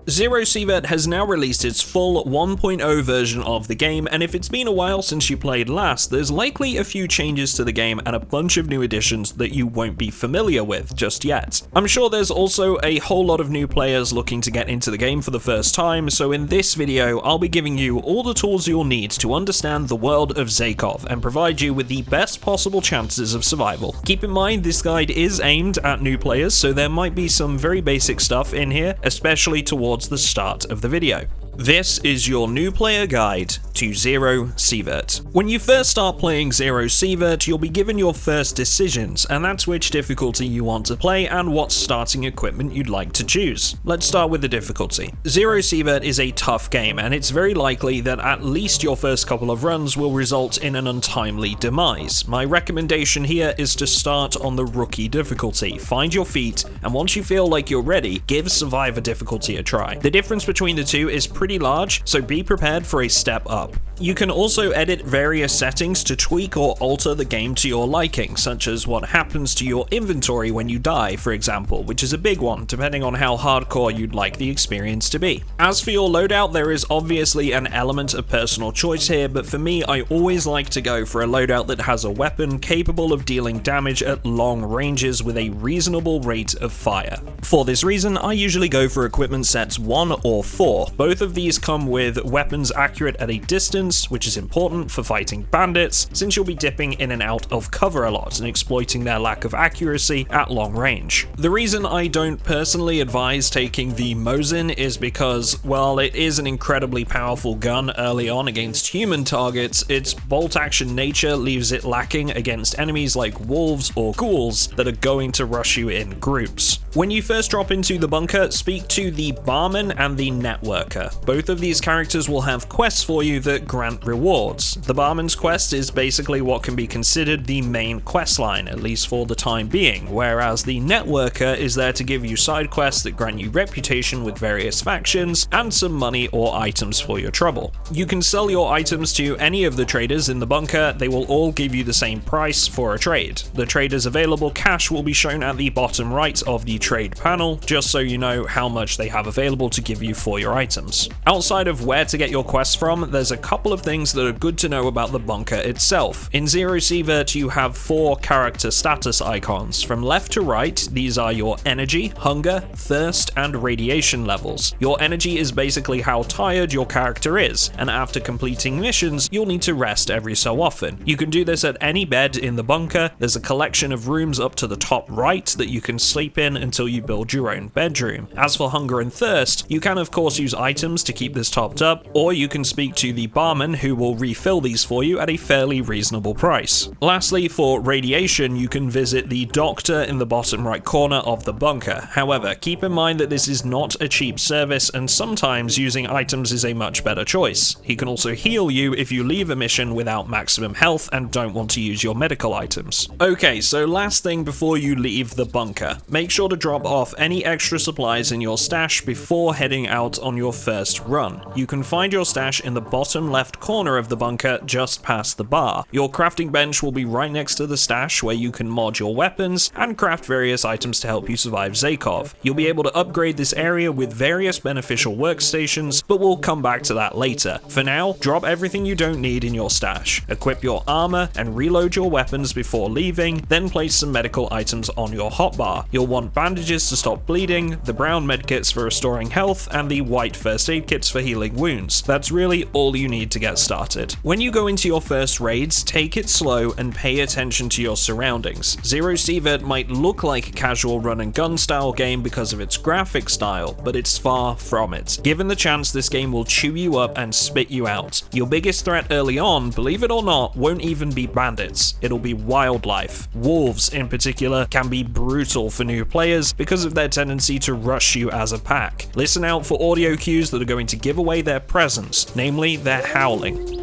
Zero Sievert has now released its full 1.0 version of the game, and if it's been a while since you played last, there's likely a few changes to the game and a bunch of new additions that you won't be familiar with just yet. I'm sure there's also a whole lot of new players looking to get into the game for the first time, so in this video I'll be giving you all the tools you'll need to understand the world of Zakov and provide you with the best possible chances of survival. Keep in mind this guide is aimed at new players, so there might be some very basic stuff in here, especially towards the start of the video. This is your new player guide to Zero Sievert. When you first start playing Zero Sievert, you'll be given your first decisions, and that's which difficulty you want to play and what starting equipment you'd like to choose. Let's start with the difficulty. Zero Sievert is a tough game, and it's very likely that at least your first couple of runs will result in an untimely demise. My recommendation here is to start on the rookie difficulty. Find your feet, and once you feel like you're ready, give Survivor difficulty a try. The difference between the two is pretty large, so be prepared for a step up. You can also edit various settings to tweak or alter the game to your liking, such as what happens to your inventory when you die, for example, which is a big one, depending on how hardcore you'd like the experience to be. As for your loadout, there is obviously an element of personal choice here, but for me, I always like to go for a loadout that has a weapon capable of dealing damage at long ranges with a reasonable rate of fire. For this reason, I usually go for equipment sets 1 or 4. Both of these come with weapons accurate at a distance, which is important for fighting bandits, since you'll be dipping in and out of cover a lot and exploiting their lack of accuracy at long range. The reason I don't personally advise taking the Mosin is because, while it is an incredibly powerful gun early on against human targets, its bolt action nature leaves it lacking against enemies like wolves or ghouls that are going to rush you in groups. When you first drop into the bunker, speak to the barman and the networker. Both of these characters will have quests for you that grant rewards. The barman's quest is basically what can be considered the main quest line, at least for the time being, whereas the networker is there to give you side quests that grant you reputation with various factions and some money or items for your trouble. You can sell your items to any of the traders in the bunker. They will all give you the same price for a trade. The trader's available cash will be shown at the bottom right of the trade panel, just so you know how much they have available to give you for your items. Outside of where to get your quests from, there's a couple of things that are good to know about the bunker itself. In Zero Sievert, you have 4 character status icons. From left to right, these are your energy, hunger, thirst, and radiation levels. Your energy is basically how tired your character is, and after completing missions, you'll need to rest every so often. You can do this at any bed in the bunker. There's a collection of rooms up to the top right that you can sleep in until you build your own bedroom. As for hunger and thirst, you can of course use items to keep this topped up, or you can speak to the barman who will refill these for you at a fairly reasonable price. Lastly, for radiation, you can visit the doctor in the bottom right corner of the bunker. However, keep in mind that this is not a cheap service, and sometimes using items is a much better choice. He can also heal you if you leave a mission without maximum health and don't want to use your medical items. Okay, so last thing before you leave the bunker, make sure to drop off any extra supplies in your stash before heading out on your first run. You can find your stash in the bottom left corner of the bunker just past the bar. Your crafting bench will be right next to the stash, where you can mod your weapons and craft various items to help you survive Zakov. You'll be able to upgrade this area with various beneficial workstations, but we'll come back to that later. For now, drop everything you don't need in your stash, equip your armor, and reload your weapons before leaving, then place some medical items on your hotbar. You'll want bandages to stop bleeding, the brown medkits for restoring health, and the white first aid kits for healing wounds. That's really all you need to get started. When you go into your first raids, take it slow and pay attention to your surroundings. Zero Sievert might look like a casual run and gun style game because of its graphic style, but it's far from it. Given the chance, this game will chew you up and spit you out. Your biggest threat early on, believe it or not, won't even be bandits. It'll be wildlife. Wolves in particular can be brutal for new players because of their tendency to rush you as a pack. Listen out for audio cues that are going to give away their presence, namely their howling.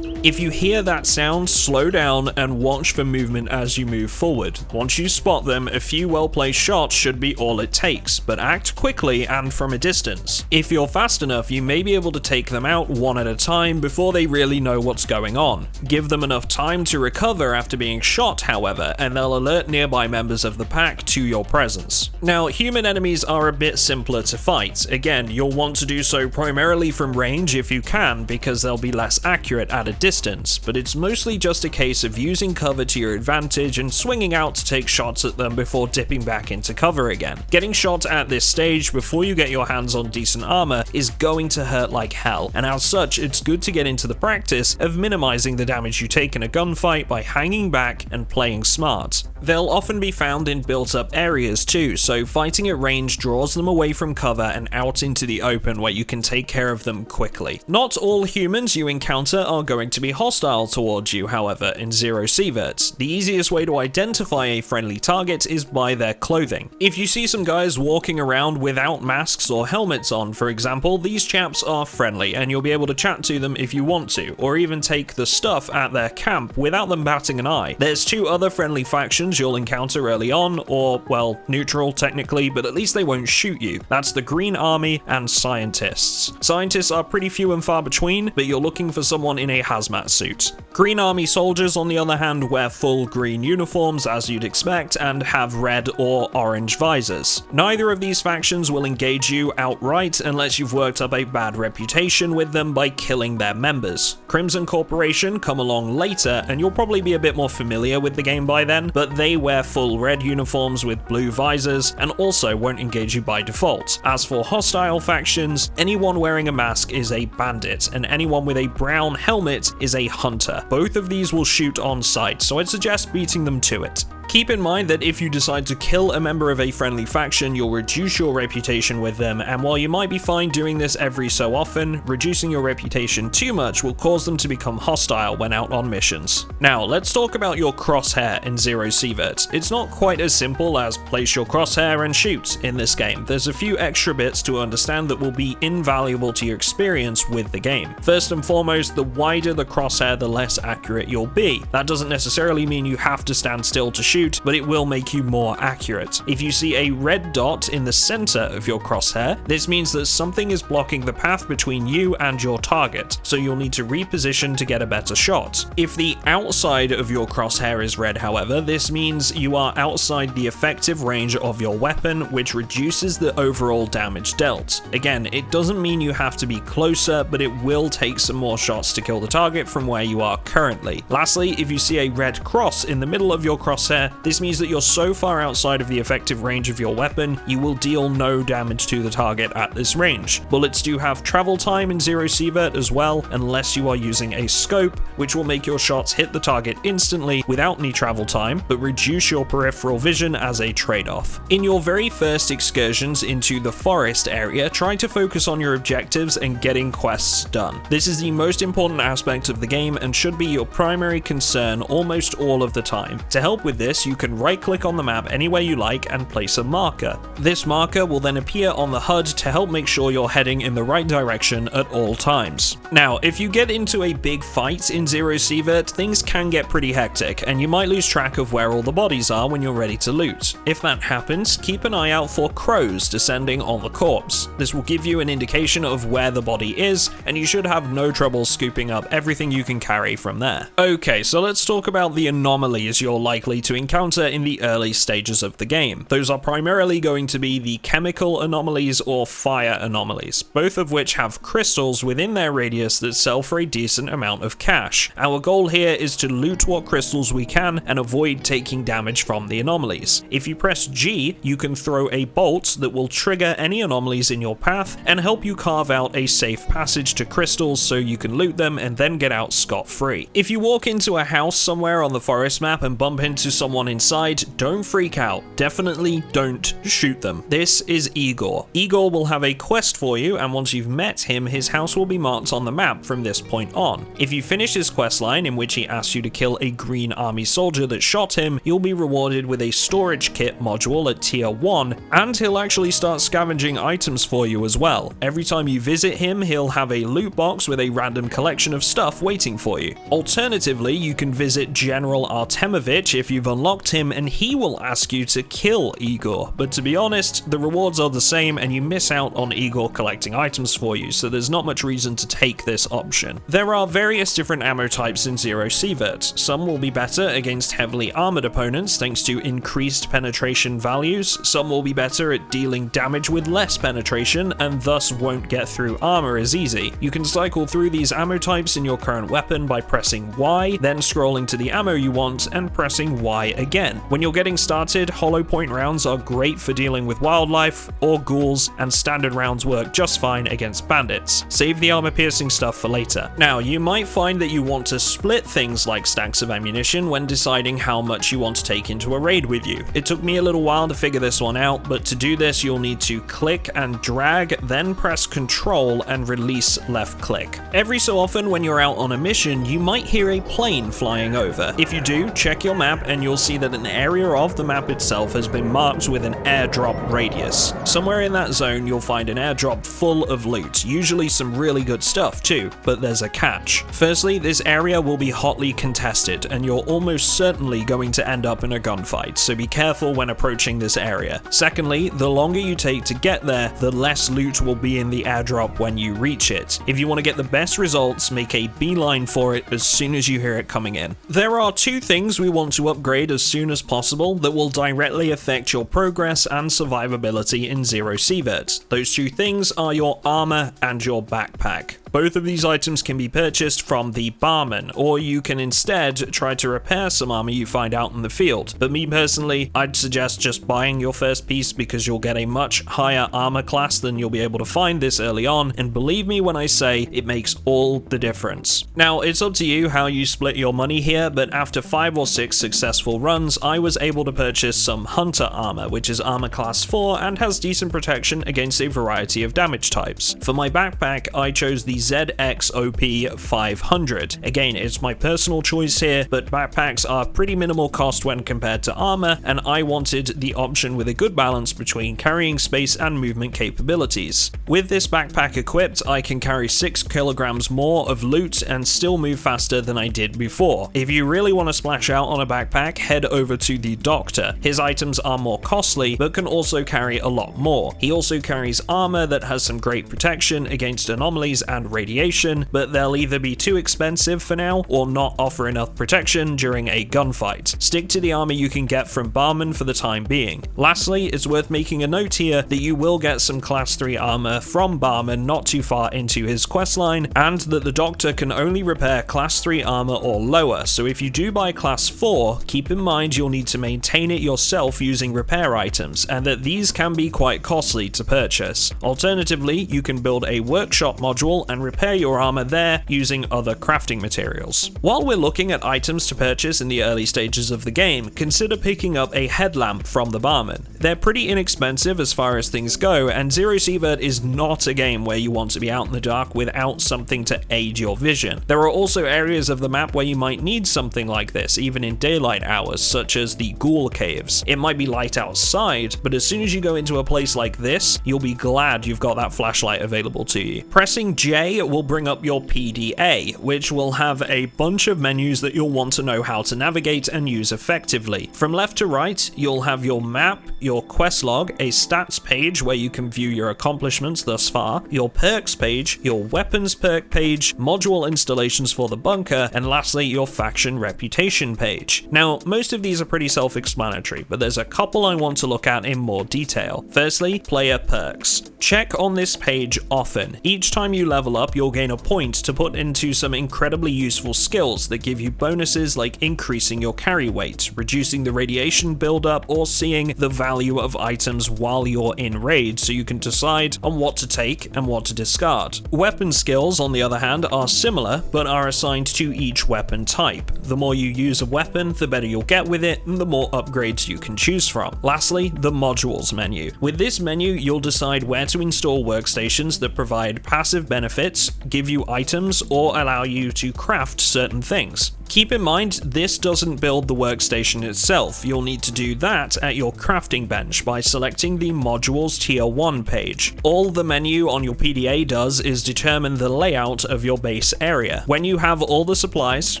If you hear that sound, slow down and watch for movement as you move forward. Once you spot them, a few well-placed shots should be all it takes, but act quickly and from a distance. If you're fast enough, you may be able to take them out one at a time before they really know what's going on. Give them enough time to recover after being shot, however, and they'll alert nearby members of the pack to your presence. Now, human enemies are a bit simpler to fight. Again, you'll want to do so primarily from range if you can, because they'll be less accurate at a distance, but it's mostly just a case of using cover to your advantage and swinging out to take shots at them before dipping back into cover again. Getting shot at this stage before you get your hands on decent armor is going to hurt like hell, and as such, it's good to get into the practice of minimizing the damage you take in a gunfight by hanging back and playing smart. They'll often be found in built-up areas too, so fighting at range draws them away from cover and out into the open where you can take care of them quickly. Not all humans you encounter are going to be hostile towards you, however, in Zero Sievert. The easiest way to identify a friendly target is by their clothing. If you see some guys walking around without masks or helmets on, for example, these chaps are friendly and you'll be able to chat to them if you want to, or even take the stuff at their camp without them batting an eye. There's two other friendly factions you'll encounter early on, or, well, neutral technically, but at least they won't shoot you. That's the Green Army and Scientists. Scientists are pretty few and far between, but you're looking for someone in a hazmat suit. Green Army soldiers, on the other hand, wear full green uniforms as you'd expect and have red or orange visors. Neither of these factions will engage you outright unless you've worked up a bad reputation with them by killing their members. Crimson Corporation come along later and you'll probably be a bit more familiar with the game by then, but they wear full red uniforms with blue visors and also won't engage you by default. As for hostile factions, anyone wearing a mask is a bandit and anyone with a brown helmet is a hunter. Both of these will shoot on sight, so I'd suggest beating them to it. Keep in mind that if you decide to kill a member of a friendly faction, you'll reduce your reputation with them, and while you might be fine doing this every so often, reducing your reputation too much will cause them to become hostile when out on missions. Now, let's talk about your crosshair in Zero Sievert. It's not quite as simple as place your crosshair and shoot in this game. There's a few extra bits to understand that will be invaluable to your experience with the game. First and foremost, the wider the crosshair, the less accurate you'll be. That doesn't necessarily mean you have to stand still to shoot, but it will make you more accurate. If you see a red dot in the center of your crosshair, this means that something is blocking the path between you and your target, so you'll need to reposition to get a better shot. If the outside of your crosshair is red, however, this means you are outside the effective range of your weapon, which reduces the overall damage dealt. Again, it doesn't mean you have to be closer, but it will take some more shots to kill the target from where you are currently. Lastly, if you see a red cross in the middle of your crosshair, this means that you're so far outside of the effective range of your weapon, you will deal no damage to the target at this range. Bullets do have travel time in Zero Sievert as well, unless you are using a scope, which will make your shots hit the target instantly without any travel time, but reduce your peripheral vision as a trade-off. In your very first excursions into the forest area, try to focus on your objectives and getting quests done. This is the most important aspect of the game and should be your primary concern almost all of the time. To help with this, you can right-click on the map anywhere you like and place a marker. This marker will then appear on the HUD to help make sure you're heading in the right direction at all times. Now, if you get into a big fight in Zero Sievert, things can get pretty hectic, and you might lose track of where all the bodies are when you're ready to loot. If that happens, keep an eye out for crows descending on the corpse. This will give you an indication of where the body is, and you should have no trouble scooping up everything you can carry from there. Okay, so let's talk about the anomalies you're likely to encounter in the early stages of the game. Those are primarily going to be the chemical anomalies or fire anomalies, both of which have crystals within their radius that sell for a decent amount of cash. Our goal here is to loot what crystals we can and avoid taking damage from the anomalies. If you press G, you can throw a bolt that will trigger any anomalies in your path and help you carve out a safe passage to crystals so you can loot them and then get out scot-free. If you walk into a house somewhere on the forest map and bump into someone someone inside, don't freak out. Definitely don't shoot them. This is Igor. Igor will have a quest for you, and once you've met him, his house will be marked on the map from this point on. If you finish his quest line, in which he asks you to kill a green army soldier that shot him, you'll be rewarded with a storage kit module at tier 1, and he'll actually start scavenging items for you as well. Every time you visit him, he'll have a loot box with a random collection of stuff waiting for you. Alternatively, you can visit General Artemovich if you've unlocked him, and he will ask you to kill Igor, but to be honest, the rewards are the same and you miss out on Igor collecting items for you, so there's not much reason to take this option. There are various different ammo types in Zero Sievert. Some will be better against heavily armored opponents thanks to increased penetration values, some will be better at dealing damage with less penetration and thus won't get through armor as easy. You can cycle through these ammo types in your current weapon by pressing Y, then scrolling to the ammo you want and pressing Y again. When you're getting started, hollow point rounds are great for dealing with wildlife or ghouls, and standard rounds work just fine against bandits. Save the armor piercing stuff for later. Now, you might find that you want to split things like stacks of ammunition when deciding how much you want to take into a raid with you. It took me a little while to figure this one out, but to do this you'll need to click and drag, then press Control and release left click. Every so often when you're out on a mission, you might hear a plane flying over. If you do, check your map and you'll see that an area of the map itself has been marked with an airdrop radius. Somewhere in that zone you'll find an airdrop full of loot, usually some really good stuff too, but there's a catch. Firstly, this area will be hotly contested and you're almost certainly going to end up in a gunfight, so be careful when approaching this area. Secondly, the longer you take to get there, the less loot will be in the airdrop when you reach it. If you want to get the best results, make a beeline for it as soon as you hear it coming in. There are two things we want to upgrade as soon as possible that will directly affect your progress and survivability in Zero Sievert. Those two things are your armor and your backpack. Both of these items can be purchased from the barman, or you can instead try to repair some armor you find out in the field. But me personally, I'd suggest just buying your first piece because you'll get a much higher armor class than you'll be able to find this early on, and believe me when I say it makes all the difference. Now, it's up to you how you split your money here, but after 5 or 6 successful runs, I was able to purchase some hunter armor, which is armor class 4 and has decent protection against a variety of damage types. For my backpack, I chose the ZXOP 500. Again, it's my personal choice here, but backpacks are pretty minimal cost when compared to armor, and I wanted the option with a good balance between carrying space and movement capabilities. With this backpack equipped, I can carry 6 kilograms more of loot and still move faster than I did before. If you really want to splash out on a backpack, head over to the Doctor. His items are more costly, but can also carry a lot more. He also carries armor that has some great protection against anomalies and radiation, but they'll either be too expensive for now or not offer enough protection during a gunfight. Stick to the armor you can get from barman for the time being. Lastly, it's worth making a note here that you will get some class 3 armor from barman not too far into his questline, and that the Doctor can only repair class 3 armor or lower, so if you do buy class 4, keep in mind you'll need to maintain it yourself using repair items, and that these can be quite costly to purchase. Alternatively, you can build a workshop module and repair your armor there using other crafting materials. While we're looking at items to purchase in the early stages of the game, consider picking up a headlamp from the barman. They're pretty inexpensive as far as things go, and Zero Sievert is not a game where you want to be out in the dark without something to aid your vision. There are also areas of the map where you might need something like this, even in daylight hours, such as the ghoul caves. It might be light outside, but as soon as you go into a place like this, you'll be glad you've got that flashlight available to you. Pressing J will bring up your PDA, which will have a bunch of menus that you'll want to know how to navigate and use effectively. From left to right, you'll have your map, your quest log, a stats page where you can view your accomplishments thus far, your perks page, your weapons perk page, module installations for the bunker, and lastly your faction reputation page. Now, most of these are pretty self-explanatory, but there's a couple I want to look at in more detail. Firstly, player perks. Check on this page often. Each time you level level up, you'll gain a point to put into some incredibly useful skills that give you bonuses like increasing your carry weight, reducing the radiation buildup, or seeing the value of items while you're in raid so you can decide on what to take and what to discard. Weapon skills, on the other hand, are similar but are assigned to each weapon type. The more you use a weapon, the better you'll get with it and the more upgrades you can choose from. Lastly, the modules menu. With this menu, you'll decide where to install workstations that provide passive benefits, give you items, or allow you to craft certain things. Keep in mind, this doesn't build the workstation itself. You'll need to do that at your crafting bench by selecting the Modules Tier 1 page. All the menu on your PDA does is determine the layout of your base area. When you have all the supplies,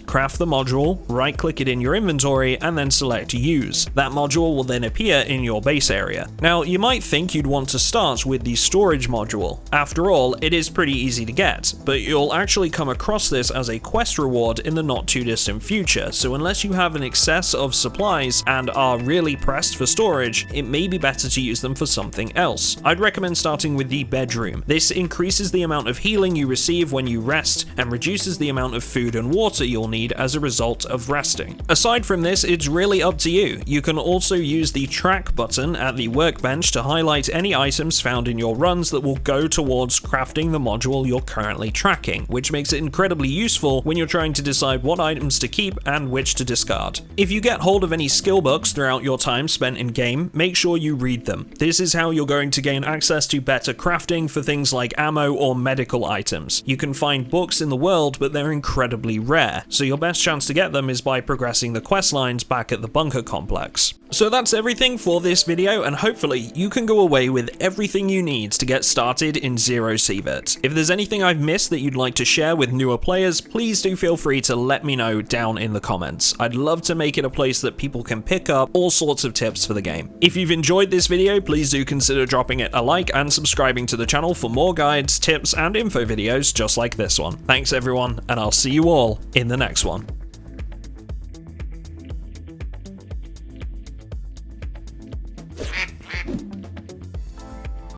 craft the module, right-click it in your inventory, and then select Use. That module will then appear in your base area. Now, you might think you'd want to start with the storage module. After all, it is pretty easy to get, but you'll actually come across this as a quest reward in the not-too-distant future, so unless you have an excess of supplies and are really pressed for storage, it may be better to use them for something else. I'd recommend starting with the bedroom. This increases the amount of healing you receive when you rest and reduces the amount of food and water you'll need as a result of resting. Aside from this, it's really up to you. You can also use the track button at the workbench to highlight any items found in your runs that will go towards crafting the module you're currently tracking, which makes it incredibly useful when you're trying to decide what items to keep and which to discard. If you get hold of any skill books throughout your time spent in game, make sure you read them. This is how you're going to gain access to better crafting for things like ammo or medical items. You can find books in the world, but they're incredibly rare, so your best chance to get them is by progressing the quest lines back at the bunker complex. So that's everything for this video, and hopefully you can go away with everything you need to get started in Zero Sievert. If there's anything I've missed that you'd like to share with newer players, please do feel free to let me know down in the comments. I'd love to make it a place that people can pick up all sorts of tips for the game. If you've enjoyed this video, please do consider dropping it a like and subscribing to the channel for more guides, tips, and info videos just like this one. Thanks everyone, and I'll see you all in the next one.